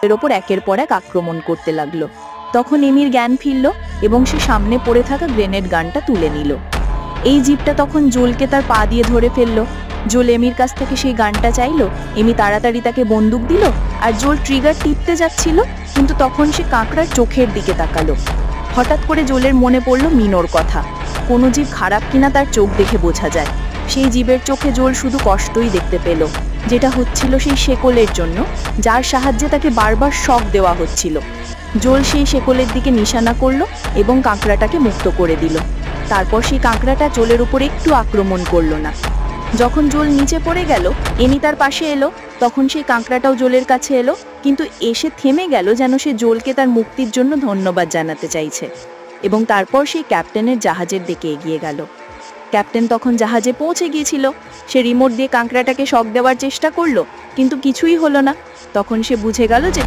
এর ওপর একের পর এক আক্রমণ করতে লাগলো। তখন এমির জ্ঞান ফিরল এবং সে সামনে পড়ে থাকা গ্রেনেড গানটা তুলে নিল। এই জীবটা তখন জোলকে তার পা দিয়ে ধরে ফেললো। জোল এমির কাছ থেকে সেই গানটা চাইলো। এমি তাড়াতাড়ি তাকে বন্দুক দিল আর জোল ট্রিগার টিপতে যাচ্ছিল, কিন্তু তখন সে কাঁকড়ার চোখের দিকে তাকালো। হঠাৎ করে জোলের মনে পড়লো মিনোর কথা। কোনো জীব খারাপ কিনা তার চোখ দেখে বোঝা যায়। সেই জীবের চোখে জোল শুধু কষ্টই দেখতে পেল, যেটা হচ্ছিল সেই শেকলের জন্য, যার সাহায্যে তাকে বারবার শক দেওয়া হচ্ছিল। জোল সেই শেকলের দিকে নিশানা করলো এবং কাঁকড়াটাকে মুক্ত করে দিল। তারপর সেই কাঁকড়াটা জোলের উপর একটু আক্রমণ করলো না। যখন জোল নিচে পড়ে গেল, এমি তার পাশে এলো। তখন সেই কাঁকড়াটাও জোলের কাছে এলো, কিন্তু এসে থেমে গেল, যেন সে জোলকে তার মুক্তির জন্য ধন্যবাদ জানাতে চাইছে। এবং তারপর সেই ক্যাপ্টেনের জাহাজের দিকে এগিয়ে গেল। ক্যাপ্টেন তখন জাহাজে পৌঁছে গিয়েছিল। সে রিমোট দিয়ে কাঁকড়াটাকে শক দেওয়ার চেষ্টা করলো, কিন্তু কিছুই হলো না। তখন সে বুঝে গেল যে